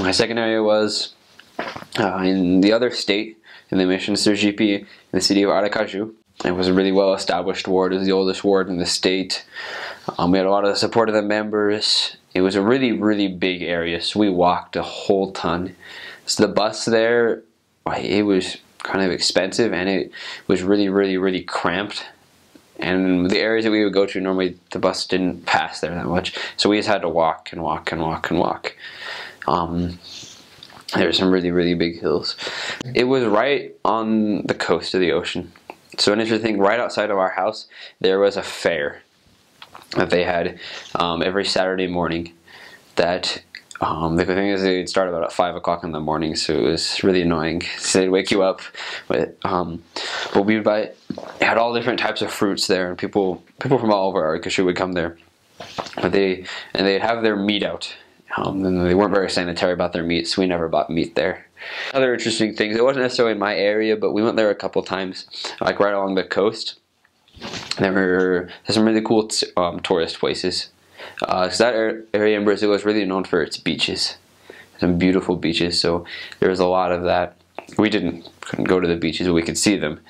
My second area was in the other state, in the Mission Sergipe, in the city of Aracaju. It was a really well-established ward. It was the oldest ward in the state. We had a lot of support of the members. It was a really, really big area, so we walked a whole ton. So the bus there, it was kind of expensive, and it was really, really, really cramped. And the areas that we would go to, normally the bus didn't pass there that much, so we just had to walk and walk and walk and walk. There were some really, really big hills. It was right on the coast of the ocean. So an interesting thing, right outside of our house, there was a fair that they had every Saturday morning. That the thing is, they'd start about at 5 o'clock in the morning, so it was really annoying. So they'd wake you up. But we would buy. They had all different types of fruits there, and people from all over Aracaju would come there. But they'd have their meat out. And they weren't very sanitary about their meat, so we never bought meat there. Other interesting things, it wasn't necessarily in my area, but we went there a couple times, like right along the coast. There's some really cool tourist places. So that area in Brazil is really known for its beaches. Some beautiful beaches, so there was a lot of that. We couldn't go to the beaches, but we could see them.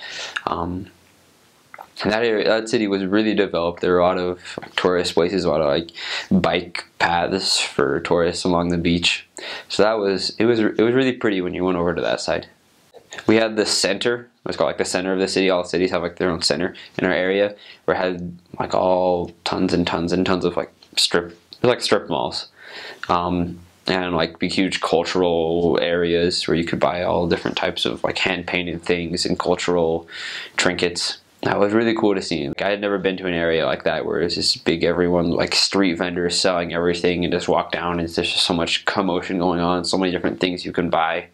That city was really developed. There were a lot of tourist places, a lot of like bike paths for tourists along the beach. So it was really pretty when you went over to that side. We had the center. It was called like the center of the city. All cities have like their own center in our area, where it had like all tons and tons and tons of like strip malls. And like big huge cultural areas where you could buy all different types of like hand painted things and cultural trinkets. That was really cool to see. Like, I had never been to an area like that where it's just big, everyone like street vendors selling everything, and just walk down and there's just so much commotion going on, so many different things you can buy.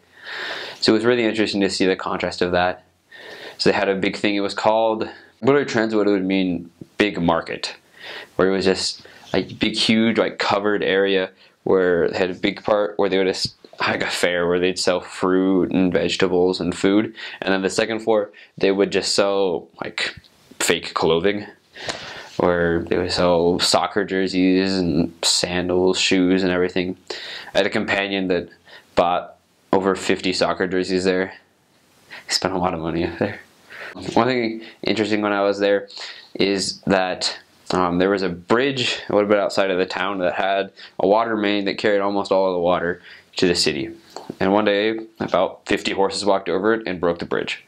So it was really interesting to see the contrast of that. So they had a big thing, it was called, literally translated, it would mean big market, where it was just like big huge like covered area where they had a big part where they would just like a fair where they'd sell fruit and vegetables and food, and then the second floor they would just sell like fake clothing, where they would sell soccer jerseys and sandals, shoes and everything. I had a companion that bought over 50 soccer jerseys there. He spent a lot of money there. One thing interesting when I was there is that there was a bridge a little bit outside of the town that had a water main that carried almost all of the water to the city. And one day, about 50 horses walked over it and broke the bridge.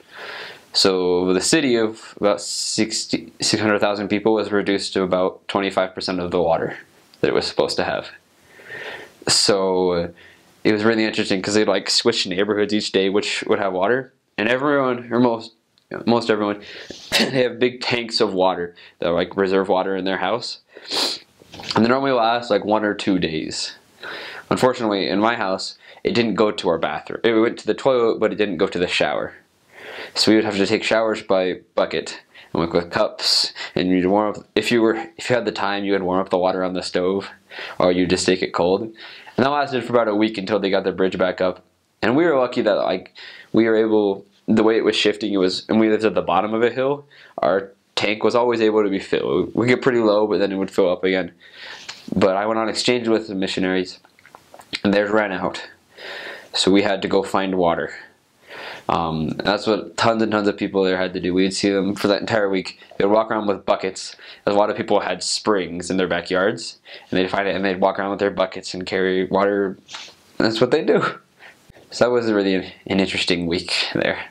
So the city of about 600,000 people was reduced to about 25% of the water that it was supposed to have. So it was really interesting because they'd like switch neighborhoods each day which would have water. And everyone, or most everyone, they have big tanks of water that like reserve water in their house. And they normally last like 1 or 2 days. Unfortunately, in my house, it didn't go to our bathroom. It went to the toilet, but it didn't go to the shower. So we would have to take showers by bucket and like with cups. And you'd warm up. If you had the time, you would warm up the water on the stove, or you just take it cold. And that lasted for about a week until they got the bridge back up. And we were lucky that like we were able. The way it was shifting, and we lived at the bottom of a hill. Our tank was always able to be filled. We get pretty low, but then it would fill up again. But I went on exchange with the missionaries, and theirs ran out. So we had to go find water. That's what tons and tons of people there had to do. We'd see them for that entire week. They would walk around with buckets. A lot of people had springs in their backyards, and they'd find it, and they'd walk around with their buckets and carry water. That's what they do. So that was really an interesting week there.